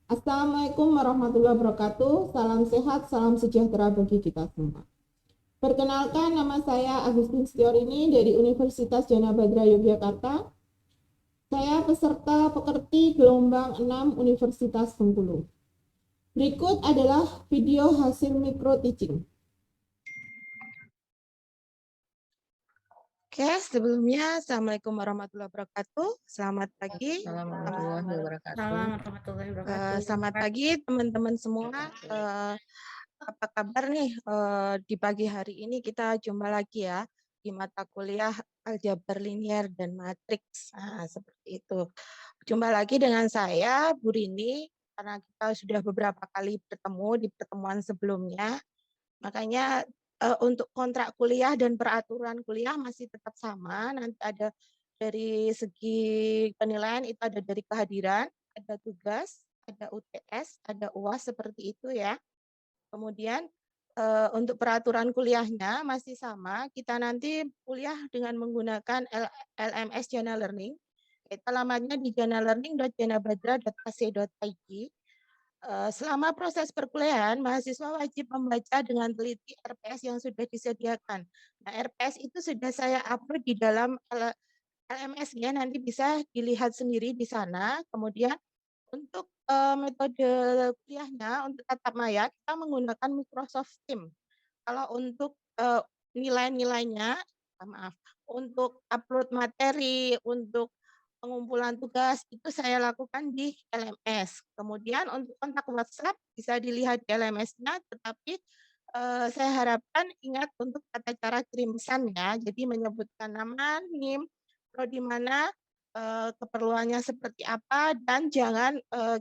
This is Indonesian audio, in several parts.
Assalamualaikum warahmatullahi wabarakatuh. Salam sehat, salam sejahtera bagi kita semua. Perkenalkan, nama saya Agustin Setiorini dari Universitas Jana Badra Yogyakarta. Saya peserta pekerti gelombang 6 Universitas Bengkulu. Berikut adalah video hasil micro teaching. Oke, sebelumnya Assalamualaikum warahmatullahi wabarakatuh. Selamat pagi. Selamat pagi teman-teman semua. Apa kabar nih di pagi hari ini? Kita jumpa lagi ya di mata kuliah aljabar linier dan matriks. Nah, seperti itu. Jumpa lagi dengan saya, Bu Rini, karena kita sudah beberapa kali bertemu di pertemuan sebelumnya. Makanya untuk kontrak kuliah dan peraturan kuliah masih tetap sama. Nanti ada dari segi penilaian itu ada dari kehadiran, ada tugas, ada UTS, ada UAS seperti itu ya. Kemudian untuk peraturan kuliahnya masih sama. Kita nanti kuliah dengan menggunakan LMS Jana Learning. Alamatnya di janalearning.janabadra.ac.id. Selama proses perkuliahan, mahasiswa wajib membaca dengan teliti RPS yang sudah disediakan. Nah, RPS itu sudah saya upload di dalam LMS-nya, nanti bisa dilihat sendiri di sana. Kemudian untuk metode kuliahnya, untuk tatap maya, kita menggunakan Microsoft Teams. Kalau untuk nilai-nilainya, maaf, untuk upload materi, untuk pengumpulan tugas itu saya lakukan di LMS. Kemudian untuk kontak WhatsApp bisa dilihat di LMS-nya, tetapi saya harapkan ingat untuk tata cara kirim pesan ya. Jadi menyebutkan nama, NIM, prodi mana, keperluannya seperti apa, dan jangan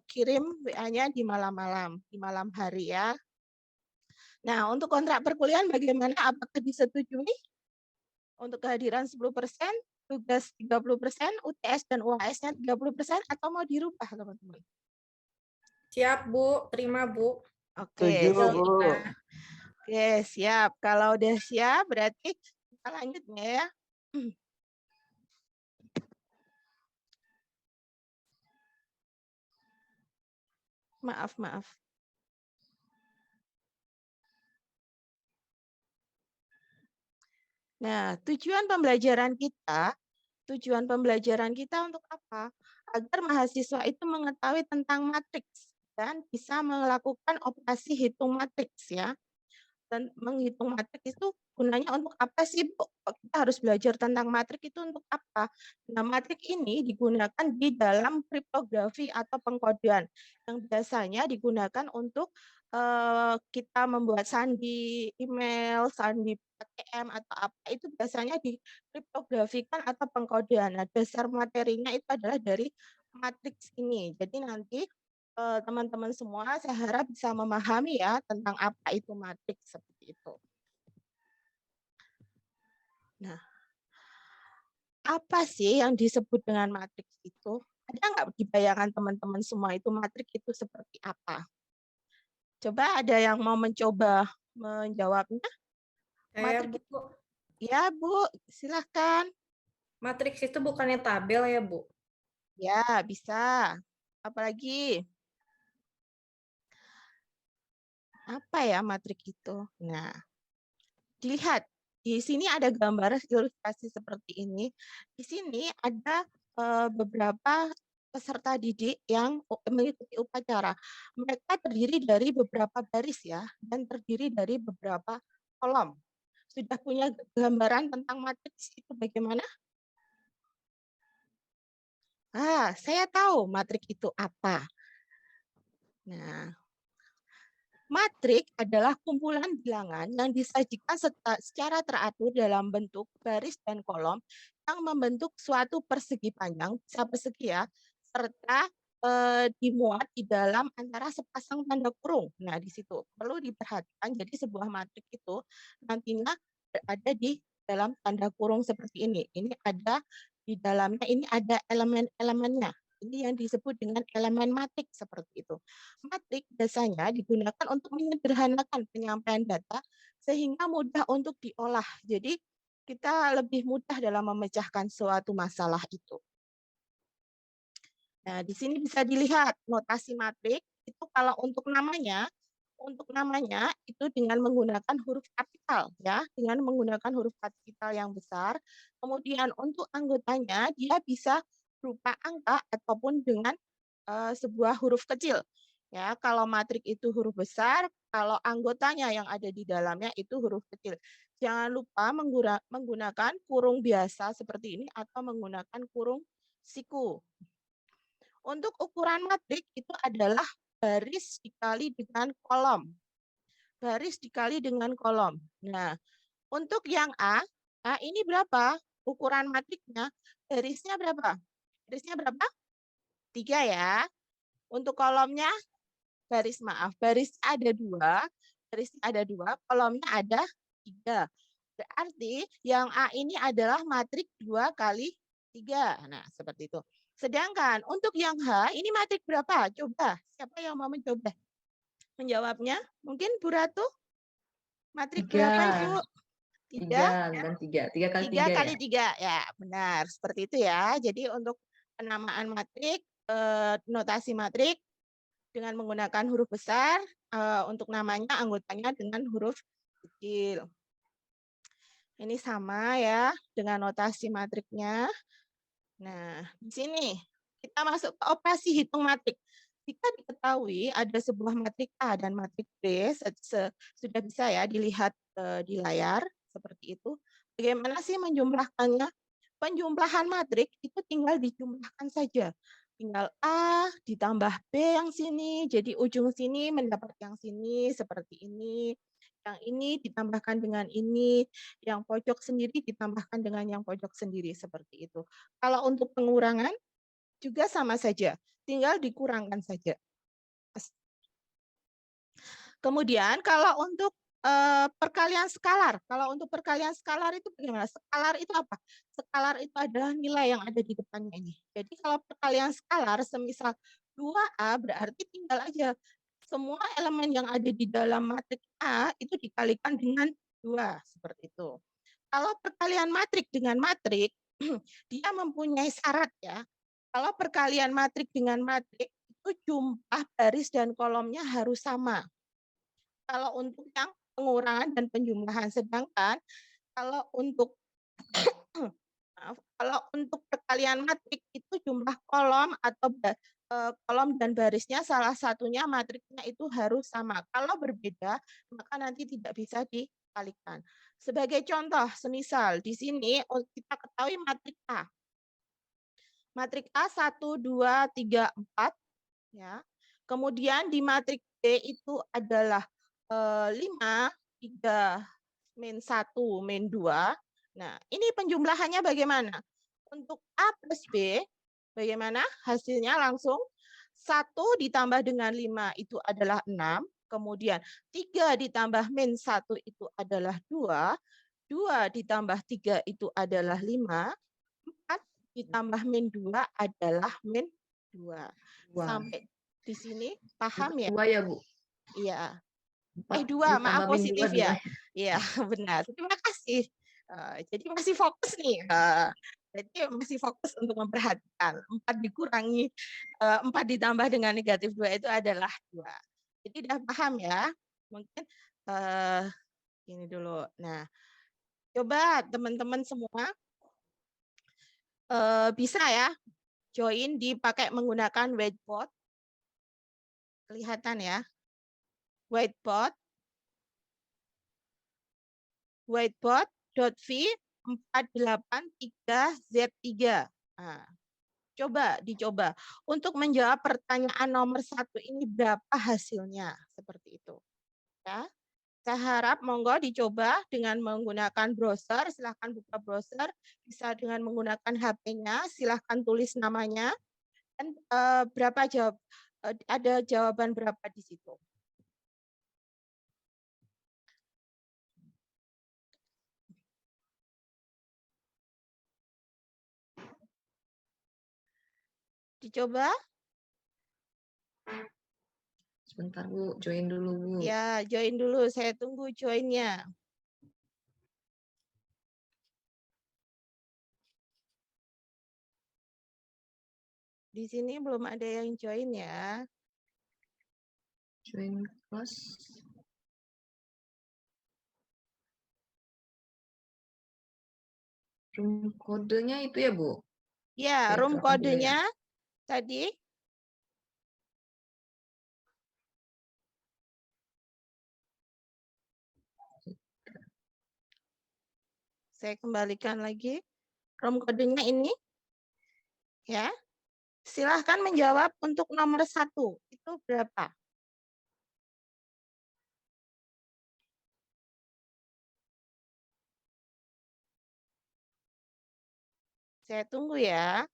kirim WA-nya di malam-malam, di malam hari ya. Nah, untuk kontrak perkuliahan bagaimana? Apakah disetujui? Untuk kehadiran 10%, tugas 30%, UTS dan UAS-nya 30%, atau mau dirubah, teman-teman? Siap, Bu. Terima, Bu. Oke, Bu. Oke, siap. Kalau udah siap, berarti kita lanjut ya. Maaf. Nah, tujuan pembelajaran kita untuk apa? Agar mahasiswa itu mengetahui tentang matriks dan bisa melakukan operasi hitung matriks ya. Dan menghitung matriks itu gunanya untuk apa sih, Bu? Kita harus belajar tentang matriks itu untuk apa? Nah, matriks ini digunakan di dalam kriptografi atau pengkodean yang biasanya digunakan untuk kita membuat sandi email, sandi ATM atau apa itu biasanya dikriptografikan atau pengkodean. Nah, dasar materinya itu adalah dari matriks ini. Jadi nanti teman-teman semua saya harap bisa memahami ya tentang apa itu matriks seperti itu. Nah, apa sih yang disebut dengan matriks itu? Ada nggak di bayangan teman-teman semua itu matriks itu seperti apa? Coba ada yang mau mencoba menjawabnya? Matriks itu, ya Bu, silahkan. Matriks itu bukannya tabel ya, Bu? Ya, bisa. Apalagi? Apa ya matriks itu? Nah, dilihat. Di sini ada gambar ilustrasi seperti ini. Di sini ada beberapa peserta didik yang mengikuti upacara. Mereka terdiri dari beberapa baris ya, dan terdiri dari beberapa kolom. Sudah punya gambaran tentang matriks itu bagaimana? Saya tahu matriks itu apa. Nah, matrik adalah kumpulan bilangan yang disajikan secara teratur dalam bentuk baris dan kolom yang membentuk suatu persegi panjang, bisa persegi ya, serta dimuat di dalam antara sepasang tanda kurung. Nah, di situ perlu diperhatikan. Jadi sebuah matrik itu nantinya berada di dalam tanda kurung seperti ini. Ini ada di dalamnya, ini ada elemen-elemennya. Ini yang disebut dengan elemen matrik seperti itu. Matrik biasanya digunakan untuk menyederhanakan penyampaian data sehingga mudah untuk diolah. Jadi kita lebih mudah dalam memecahkan suatu masalah itu. Nah, di sini bisa dilihat notasi matrik itu kalau untuk namanya itu dengan menggunakan huruf kapital ya, dengan menggunakan huruf kapital yang besar. Kemudian untuk anggotanya dia bisa berupa angka ataupun dengan sebuah huruf kecil. Ya, kalau matrik itu huruf besar, kalau anggotanya yang ada di dalamnya itu huruf kecil. Jangan lupa menggunakan kurung biasa seperti ini atau menggunakan kurung siku. Untuk ukuran matrik itu adalah baris dikali dengan kolom. Baris dikali dengan kolom. Nah, untuk yang A ini berapa? Ukuran matriknya, barisnya berapa? Barisnya berapa? 3 ya. Untuk kolomnya, barisnya ada 2. Barisnya ada 2, kolomnya ada 3. Berarti yang A ini adalah matrik 2 kali 3. Nah, seperti itu. Sedangkan untuk yang H, ini matrik berapa? Coba, siapa yang mau mencoba menjawabnya? Mungkin Bu Ratu? Matrik berapa, Ibu? 3 dan 3. 3 kali 3 3 kali ya? 3, ya benar. Seperti itu ya. Jadi untuk penamaan matrik, notasi matrik dengan menggunakan huruf besar, untuk namanya anggotanya dengan huruf kecil. Ini sama ya dengan notasi matriknya. Nah, di sini kita masuk ke operasi hitung matrik. Jika diketahui ada sebuah matrik A dan matrik B, sudah bisa ya dilihat di layar seperti itu. Bagaimana sih menjumlahkannya? Penjumlahan matrik itu tinggal dijumlahkan saja. Tinggal A ditambah B yang sini, jadi ujung sini mendapat yang sini seperti ini. Yang ini ditambahkan dengan ini, yang pojok sendiri ditambahkan dengan yang pojok sendiri seperti itu. Kalau untuk pengurangan juga sama saja, tinggal dikurangkan saja. Kemudian kalau untuk perkalian skalar, itu bagaimana? Skalar itu apa? Skalar itu adalah nilai yang ada di depannya ini. Jadi kalau perkalian skalar, semisal 2A berarti tinggal aja semua elemen yang ada di dalam matrik A itu dikalikan dengan 2, seperti itu. Kalau perkalian matrik dengan matrik, dia mempunyai syarat ya. Kalau perkalian matrik dengan matrik, itu jumlah baris dan kolomnya harus sama. Kalau untuk yang pengurangan dan penjumlahan, sedangkan kalau untuk kalau untuk perkalian matrik itu jumlah kolom atau kolom dan barisnya salah satunya matriknya itu harus sama. Kalau berbeda, maka nanti tidak bisa dikalikan. Sebagai contoh, semisal di sini kita ketahui matrik A. Matrik A 1, 2, 3, 4. Ya. Kemudian di matrik B itu adalah 5, 3, min 1, min 2. Nah, ini penjumlahannya bagaimana? Untuk A plus B, bagaimana hasilnya langsung? 1 ditambah dengan 5 itu adalah 6. Kemudian 3 ditambah min 1 itu adalah 2. 2 ditambah 3 itu adalah 5. 4 ditambah min 2 adalah min 2. Sampai di sini paham ya? 2 ya, Bu? Iya. 4 2, maaf ditambah min 2, positif ya. 2. Iya, benar. Terima kasih. Jadi masih fokus nih. Jadi masih fokus untuk memperhatikan. 4 dikurangi 4 ditambah dengan negatif 2 itu adalah 2. Jadi udah paham ya? Mungkin ini dulu. Nah, coba teman-teman semua bisa ya join dipakai menggunakan whiteboard. Kelihatan ya? Whiteboard. Whiteboard.v483Z3. Nah, dicoba. Untuk menjawab pertanyaan nomor 1 ini berapa hasilnya? Seperti itu. Ya. Saya harap monggo dicoba dengan menggunakan browser. Silahkan buka browser. Bisa dengan menggunakan HP-nya. Silahkan tulis namanya. Dan ada jawaban berapa di situ. Dicoba? Sebentar, Bu. Join dulu, Bu. Ya, join dulu. Saya tunggu joinnya. Di sini belum ada yang join ya. Join kelas. Room kodenya itu ya, Bu? Ya, Oke, room telepon dulu ya. kodenya tadi. Saya kembalikan lagi. Room kodenya ini. Ya. Silahkan menjawab untuk nomor 1. Itu berapa? Saya tunggu ya.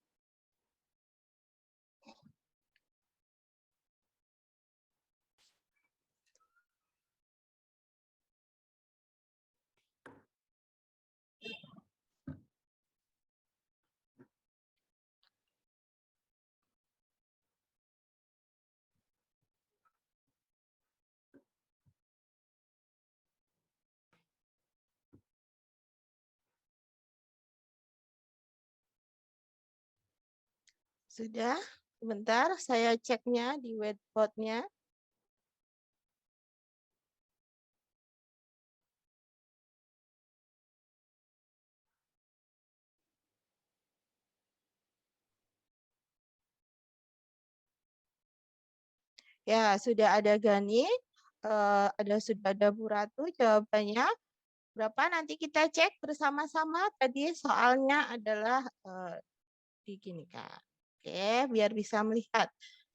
Sudah? Sebentar, saya ceknya di whiteboard-nya. Ya, sudah ada Gani, sudah ada Bu Ratu, jawabannya berapa? Nanti kita cek bersama-sama. Tadi soalnya adalah di gini, Kak. Oke, biar bisa melihat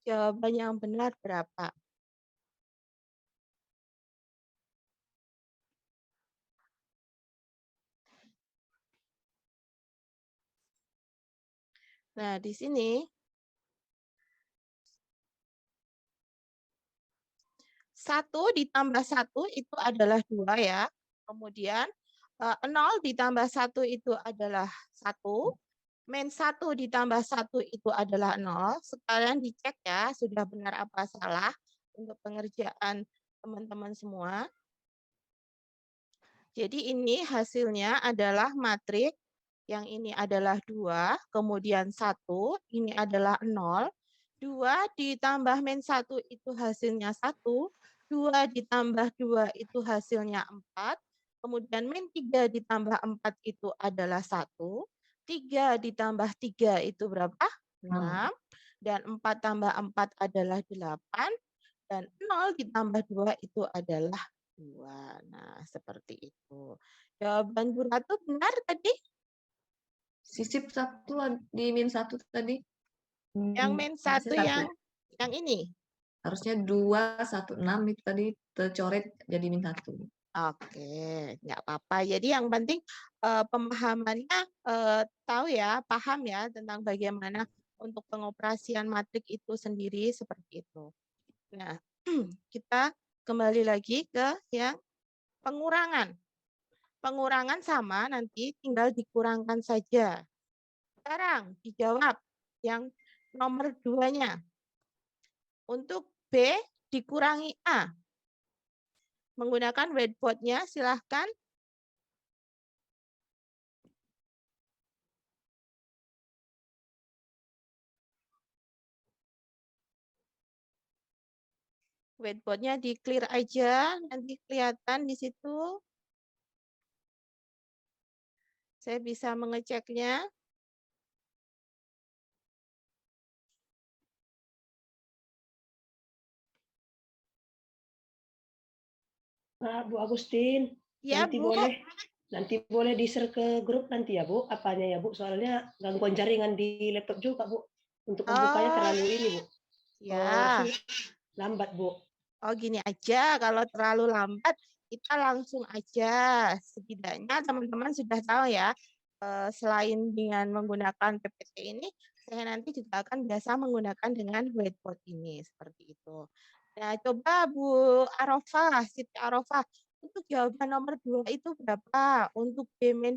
jawaban yang benar berapa. Nah, di sini 1 ditambah 1 itu adalah 2 ya. Kemudian 0 ditambah 1 itu adalah 1. Min 1 ditambah 1 itu adalah 0. Sekalian dicek ya, sudah benar apa salah untuk pengerjaan teman-teman semua. Jadi ini hasilnya adalah matriks. Yang ini adalah 2, kemudian 1, ini adalah 0. 2 ditambah min 1 itu hasilnya 1. 2 ditambah 2 itu hasilnya 4. Kemudian min 3 ditambah 4 itu adalah 1. 3 ditambah 3 itu berapa? 6. Dan 4 tambah 4 adalah 8. Dan 0 ditambah 2 itu adalah 2. Nah, seperti itu. Jawaban Bu Ratu benar tadi? Sisip 1 di min 1 tadi. Yang min 1 yang ini? Harusnya 2, 1, 6 itu tadi tercoret jadi min 1. Oke, nggak apa-apa. Jadi yang penting pemahamannya tahu ya, paham ya tentang bagaimana untuk pengoperasian matrik itu sendiri seperti itu. Nah, kita kembali lagi ke yang pengurangan. Pengurangan sama, nanti tinggal dikurangkan saja. Sekarang dijawab yang nomor 2-nya. Untuk B dikurangi A. Menggunakan whiteboard-nya, silahkan. Whiteboard-nya di-clear aja, nanti kelihatan di situ. Saya bisa mengeceknya. Bu Agustin, Ya, nanti Bu. boleh di-share ke grup nanti ya, Bu, apanya ya, Bu? Soalnya gangguan jaringan di laptop juga, Bu. Untuk membukanya terlalu ini, Bu. Ya. Lambat, Bu. Oh, gini aja, kalau terlalu lambat, kita langsung aja. Setidaknya teman-teman sudah tahu ya, selain dengan menggunakan PPT ini, saya nanti juga akan biasa menggunakan dengan whiteboard ini, seperti itu. Nah, coba Bu Arofah, Siti Arofah, untuk jawaban nomor 2 itu berapa? Untuk B-min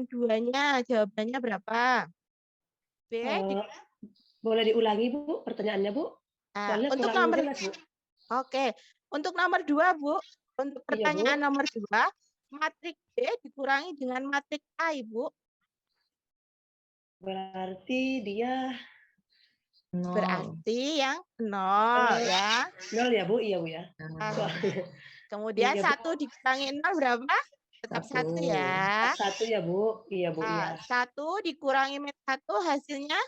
2-nya jawabannya berapa? B, boleh diulangi, Bu, pertanyaannya, Bu? Soalnya untuk kurang nomor jelas, Bu. Oke, untuk nomor 2, Bu, untuk pertanyaan Bu. nomor 2, matrik B dikurangi dengan matrik A, Ibu. Berarti dia 0. Berarti yang 0 ya. 0 ya Bu, iya Bu ya. Ah, Nah, kemudian Iya, Bu. 1 dikurangi 0 berapa? Tetap 1 ya. 1 ya Bu, iya Bu, iya. 1 dikurangi min 1 hasilnya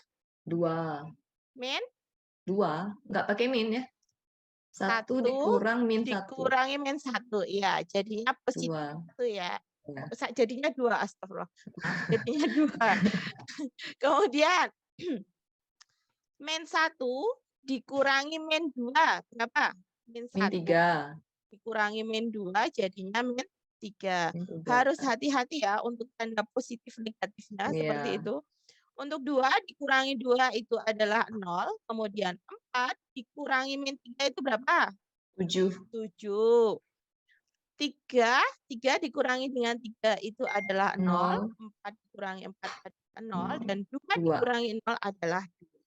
2. min 2, nggak pakai min ya. 1 1 dikurang min 1. dikurangi min 1. Ya, jadinya positif 2. 1 ya. Ya. Jadinya 2, astagfirullah. Jadinya 2. Kemudian min 1 dikurangi min 2 berapa? Min 1 Min 3. dikurangi min 2 jadinya min 3. Min 3. Harus hati-hati ya untuk tanda positif negatifnya seperti Iya. itu. Untuk 2 dikurangi 2 itu adalah 0, kemudian 4 dikurangi min 3 itu berapa? 7. 7. 3 dikurangi dengan 3 itu adalah 0, 4 dikurangi 4 adalah 0, dan 2 dikurangi 0 adalah 2.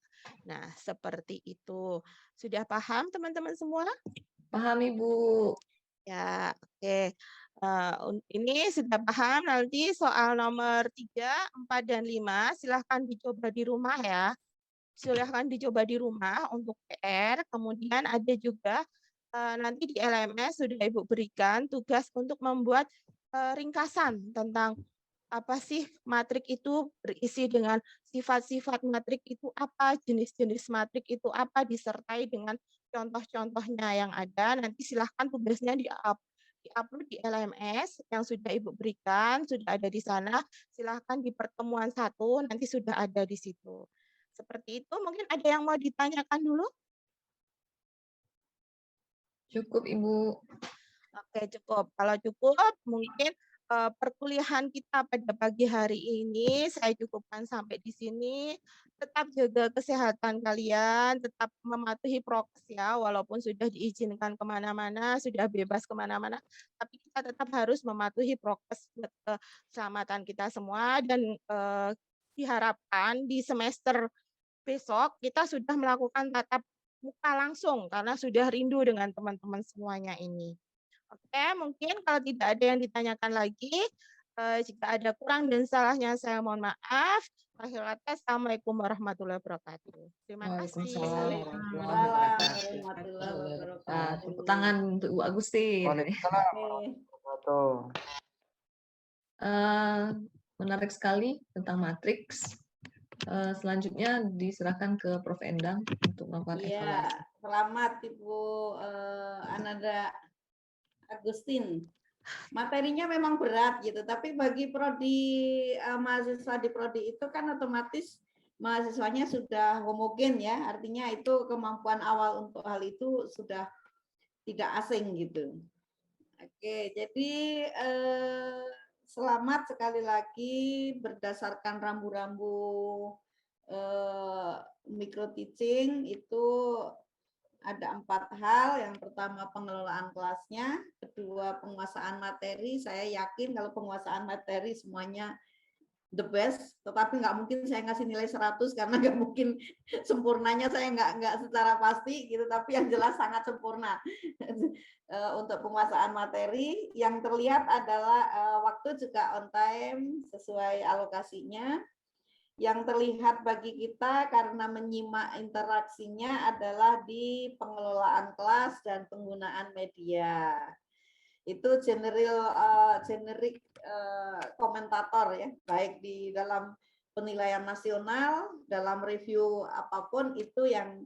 Nah, seperti itu. Sudah paham teman-teman semua? Paham Ibu. Ya, oke. Ini sudah paham, nanti soal nomor 3, 4, dan 5 silahkan dicoba di rumah ya. Silahkan dicoba di rumah untuk PR. Kemudian ada juga nanti di LMS sudah Ibu berikan tugas untuk membuat ringkasan tentang apa sih matrik itu, berisi dengan sifat-sifat matrik itu apa, jenis-jenis matrik itu apa, disertai dengan contoh-contohnya yang ada. Nanti silahkan tugasnya di-upload di LMS yang sudah Ibu berikan, sudah ada di sana. Silahkan di pertemuan 1, nanti sudah ada di situ. Seperti itu, mungkin ada yang mau ditanyakan dulu? Cukup Ibu. Oke, cukup. Kalau cukup, mungkin perkuliahan kita pada pagi hari ini saya cukupkan sampai di sini. Tetap jaga kesehatan kalian, tetap mematuhi prokes ya, walaupun sudah diizinkan kemana-mana, sudah bebas kemana-mana, tapi kita tetap harus mematuhi prokes buat keselamatan kita semua, dan diharapkan di semester besok kita sudah melakukan tatap muka langsung karena sudah rindu dengan teman-teman semuanya ini. Oke, mungkin kalau tidak ada yang ditanyakan lagi, jika ada kurang dan salahnya saya mohon maaf. Akhir kata, Assalamualaikum warahmatullahi wabarakatuh. Terima kasih. Warahmatullahi wabarakatuh. Tepuk tangan untuk Ibu Agustin. Waalaikumsalam warahmatullahi wabarakatuh. Menarik sekali tentang matriks. Selanjutnya diserahkan ke Prof. Endang untuk melakukan Iya, evaluasi. selamat Ibu Ananda Agustin. Materinya memang berat gitu, tapi bagi prodi mahasiswa di prodi itu kan otomatis mahasiswanya sudah homogen ya, artinya itu kemampuan awal untuk hal itu sudah tidak asing gitu. Oke, jadi selamat sekali lagi berdasarkan rambu-rambu micro teaching itu ada 4 hal. Yang pertama pengelolaan kelasnya, kedua penguasaan materi. Saya yakin kalau penguasaan materi semuanya the best, tetapi nggak mungkin saya ngasih nilai 100 karena nggak mungkin sempurnanya saya nggak secara pasti gitu, tapi yang jelas sangat sempurna. Untuk penguasaan materi yang terlihat adalah waktu juga on time sesuai alokasinya. Yang terlihat bagi kita karena menyimak interaksinya adalah di pengelolaan kelas dan penggunaan media. Itu generik komentator ya, baik di dalam penilaian nasional, dalam review apapun, itu yang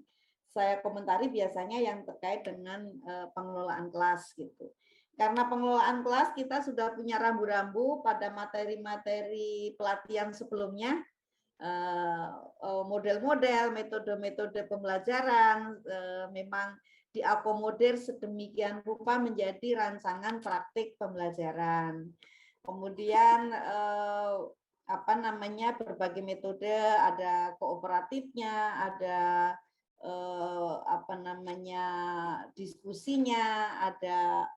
saya komentari biasanya yang terkait dengan pengelolaan kelas gitu. Karena pengelolaan kelas kita sudah punya rambu-rambu pada materi-materi pelatihan sebelumnya, model-model, metode-metode pembelajaran memang diakomodir sedemikian rupa menjadi rancangan praktik pembelajaran. Kemudian berbagai metode, ada kooperatifnya, ada diskusinya, ada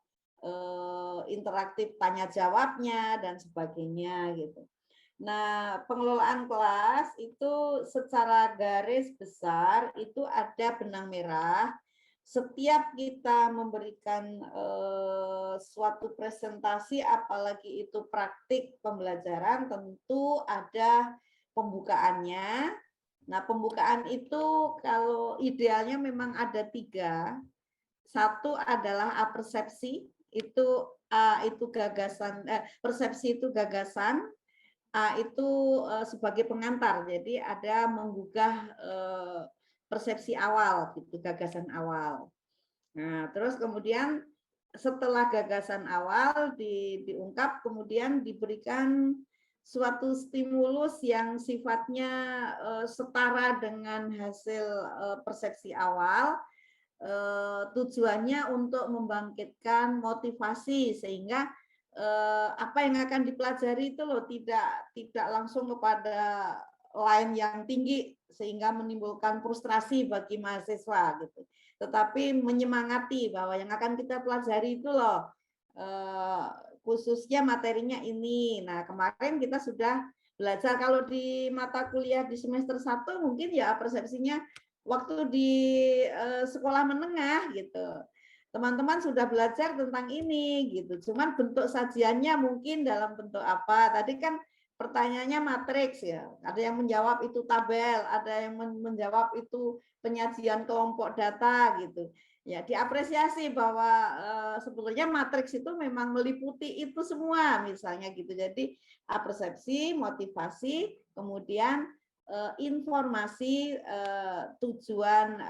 interaktif tanya jawabnya dan sebagainya gitu. Nah, pengelolaan kelas itu secara garis besar itu ada benang merah. Setiap kita memberikan suatu presentasi, apalagi itu praktik pembelajaran, tentu ada pembukaannya, Nah, pembukaan itu kalau idealnya memang ada 3. Satu adalah apersepsi, itu A itu gagasan, persepsi itu gagasan, A itu sebagai pengantar. Jadi ada menggugah persepsi awal, gitu, gagasan awal. Nah, terus kemudian setelah gagasan awal diungkap, kemudian diberikan suatu stimulus yang sifatnya setara dengan hasil persepsi awal, tujuannya untuk membangkitkan motivasi sehingga apa yang akan dipelajari itu loh tidak langsung kepada line yang tinggi sehingga menimbulkan frustrasi bagi mahasiswa gitu. Tetapi menyemangati bahwa yang akan kita pelajari itu loh khususnya materinya ini. Nah, kemarin kita sudah belajar kalau di mata kuliah di semester 1 mungkin ya persepsinya waktu di sekolah menengah gitu. Teman-teman sudah belajar tentang ini gitu. Cuman bentuk sajiannya mungkin dalam bentuk apa? Tadi kan pertanyaannya matriks ya. Ada yang menjawab itu tabel, ada yang menjawab itu penyajian kelompok data gitu. Ya, diapresiasi bahwa sebetulnya matriks itu memang meliputi itu semua misalnya gitu. Jadi persepsi, motivasi, kemudian informasi tujuan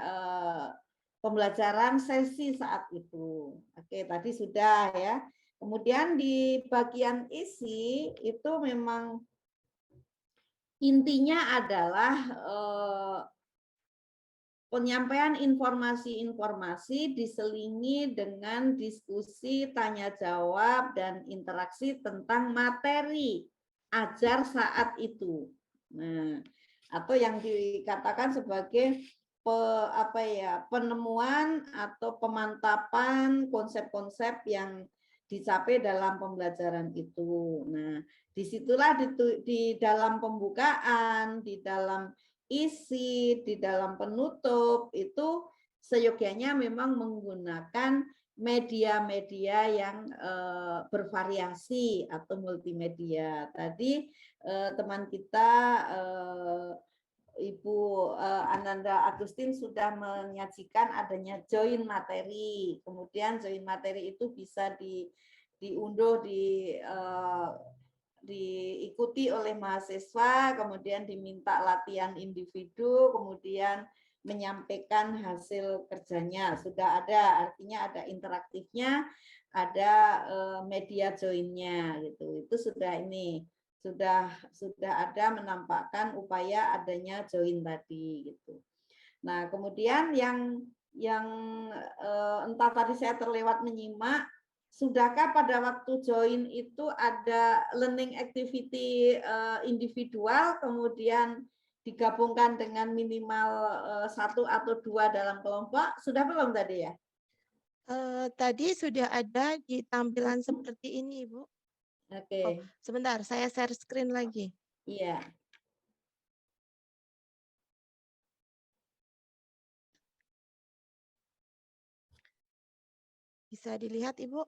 pembelajaran sesi saat itu. Oke, tadi sudah ya. Kemudian di bagian isi itu memang intinya adalah penyampaian informasi-informasi diselingi dengan diskusi, tanya jawab, dan interaksi tentang materi ajar saat itu. Nah, atau yang dikatakan sebagai penemuan atau pemantapan konsep-konsep yang dicapai dalam pembelajaran itu. Nah, disitulah di dalam pembukaan, di dalam isi, di dalam penutup itu seyogyanya memang menggunakan media-media yang bervariasi atau multimedia. Tadi teman kita Ibu Ananda Agustin sudah menyajikan adanya join materi. Kemudian join materi itu bisa diunduh, diikuti oleh mahasiswa, kemudian diminta latihan individu, kemudian menyampaikan hasil kerjanya. Sudah ada, artinya ada interaktifnya, ada media joinnya gitu. Itu sudah ini. Sudah ada menampakkan upaya adanya join tadi gitu. Nah, kemudian yang entah tadi saya terlewat menyimak, sudahkah pada waktu join itu ada learning activity individual kemudian digabungkan dengan minimal 1 atau 2 dalam kelompok? Sudah belum tadi ya? Tadi sudah ada di tampilan seperti ini, Bu. Oke. Oh, sebentar, saya share screen lagi. Iya. Bisa dilihat, Ibu?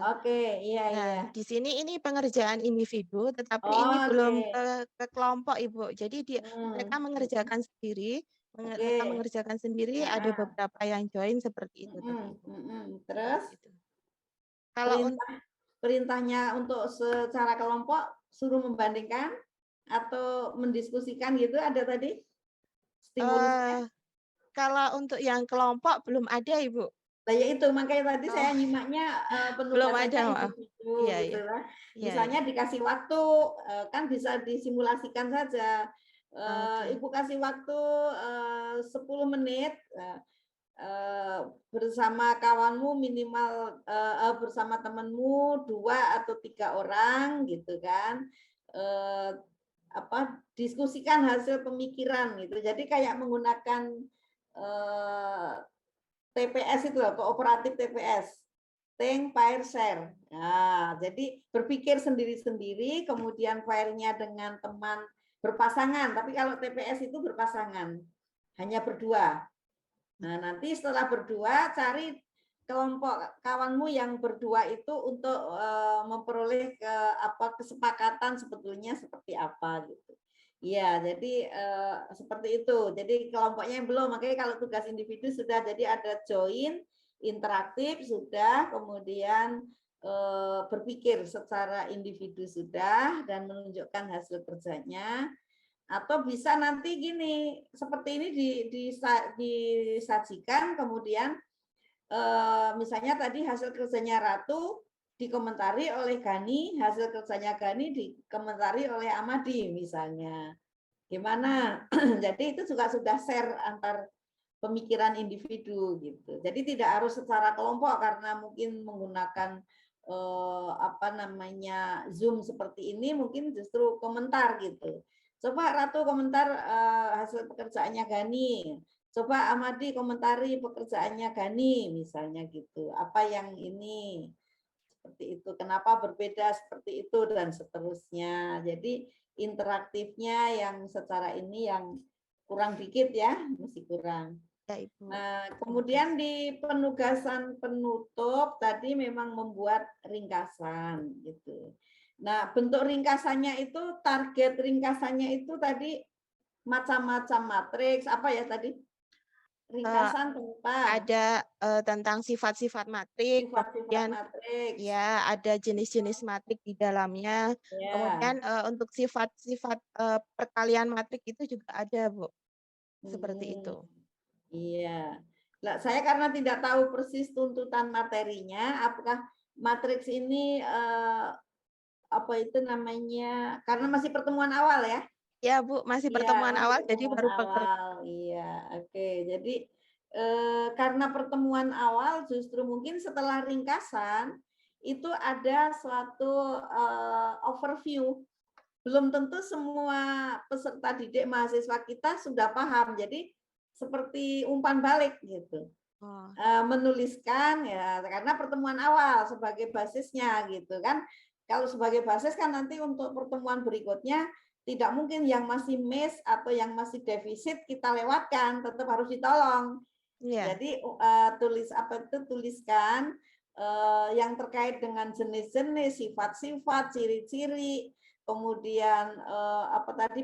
Oke, iya, Nah, iya. di sini ini pengerjaan individu, tetapi Oh, ini belum oke. ke kelompok, Ibu. Jadi mereka mengerjakan sendiri, mereka Oke. mengerjakan sendiri, ada beberapa yang join seperti itu tadi, Ibu. Terus Gitu. Kalau perintahnya untuk secara kelompok suruh membandingkan atau mendiskusikan gitu ada tadi stimulusnya? Kalau untuk yang kelompok belum ada, Ibu. Nah, ya itu makanya tadi saya nyimaknya Belum ada, penugasannya maaf. individu Iya, gitu iya. lah. Iya, Misalnya iya. dikasih waktu kan bisa disimulasikan saja. Oke. Ibu kasih waktu 10 menit bersama kawanmu minimal bersama temanmu 2 atau 3 orang gitu kan. Diskusikan hasil pemikiran gitu. Jadi kayak menggunakan TPS itu loh, kooperatif TPS. Think, pair, share. Nah, jadi berpikir sendiri-sendiri, kemudian pairnya dengan teman berpasangan. Tapi kalau TPS itu berpasangan, hanya berdua. Nah, nanti setelah berdua, cari kelompok kawanmu yang berdua itu untuk memperoleh kesepakatan sebetulnya seperti apa gitu. Iya, jadi seperti itu. Jadi kelompoknya yang belum, makanya kalau tugas individu sudah, jadi ada join, interaktif sudah, kemudian berpikir secara individu sudah, dan menunjukkan hasil kerjanya. Atau bisa nanti gini, seperti ini disajikan, kemudian misalnya tadi hasil kerjanya Ratu dikomentari oleh Gani, hasil kerjanya Gani dikomentari oleh Amadi misalnya. Gimana? Jadi itu juga sudah share antar pemikiran individu gitu. Jadi tidak harus secara kelompok karena mungkin menggunakan Zoom seperti ini, mungkin justru komentar gitu. Coba Ratu komentar hasil pekerjaannya Gani. Coba Amadi komentari pekerjaannya Gani misalnya gitu. Apa yang ini seperti itu, kenapa berbeda seperti itu dan seterusnya. Jadi interaktifnya yang secara ini yang kurang dikit ya, masih kurang. Ya, Ibu. Nah, kemudian di penugasan penutup tadi memang membuat ringkasan gitu. Nah, bentuk ringkasannya itu, target ringkasannya itu tadi macam-macam matriks, apa ya tadi? Ringkasan tentang Ada tentang sifat-sifat matrik, sifat-sifat kemudian matriks. ya ada jenis-jenis matrik di dalamnya. Ya. Kemudian untuk sifat-sifat perkalian matrik itu juga ada, Bu. Seperti itu. Iya. Nah, saya karena tidak tahu persis tuntutan materinya, apakah matriks ini apa itu namanya? Karena masih pertemuan awal ya. Ya, Bu, masih pertemuan awal, jadi baru awal. Iya, oke. Jadi karena pertemuan awal, justru mungkin setelah ringkasan itu ada suatu overview. Belum tentu semua peserta didik mahasiswa kita sudah paham. Jadi seperti umpan balik gitu. Menuliskan ya, karena pertemuan awal sebagai basisnya gitu kan. Kalau sebagai basis kan nanti untuk pertemuan berikutnya tidak mungkin yang masih miss atau yang masih defisit kita lewatkan, tetap harus ditolong. Yeah. Jadi tuliskan yang terkait dengan jenis-jenis, sifat-sifat, ciri-ciri, kemudian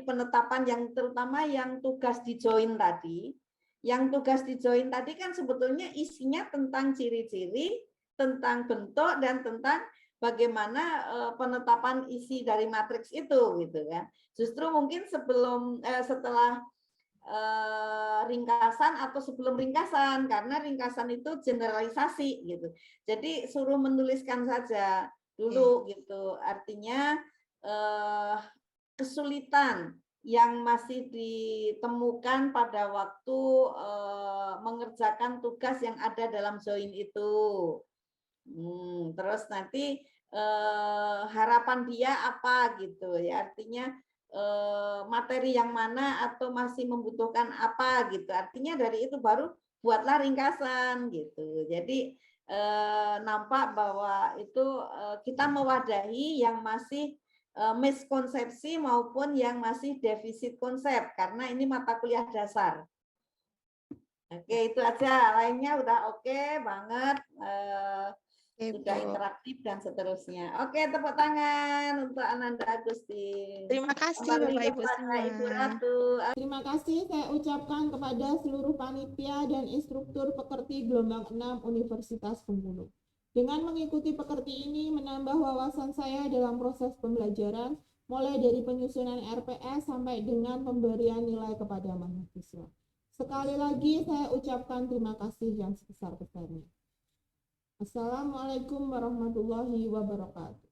penetapan yang terutama yang tugas di join tadi. Yang tugas di join tadi kan sebetulnya isinya tentang ciri-ciri, tentang bentuk dan tentang bagaimana penetapan isi dari matriks itu gitu kan. Justru mungkin setelah ringkasan atau sebelum ringkasan, karena ringkasan itu generalisasi gitu. Jadi suruh menuliskan saja dulu gitu. Artinya kesulitan yang masih ditemukan pada waktu mengerjakan tugas yang ada dalam join itu. Terus nanti harapan dia apa gitu ya, artinya materi yang mana atau masih membutuhkan apa gitu, artinya dari itu baru buatlah ringkasan gitu. Jadi nampak bahwa itu kita mewadahi yang masih miskonsepsi maupun yang masih defisit konsep, karena ini mata kuliah dasar. Oke, itu aja, lainnya udah oke banget. Sudah interaktif dan seterusnya. Oke, tepuk tangan untuk Ananda Agustin. Terima kasih Bapak Ibu semua. Ibu Ratu. Terima kasih saya ucapkan kepada seluruh panitia dan instruktur pekerti gelombang 6 Universitas Bengkulu. Dengan mengikuti pekerti ini menambah wawasan saya dalam proses pembelajaran, mulai dari penyusunan RPS sampai dengan pemberian nilai kepada mahasiswa. Sekali lagi saya ucapkan terima kasih yang sebesar-besarnya. Assalamualaikum warahmatullahi wabarakatuh.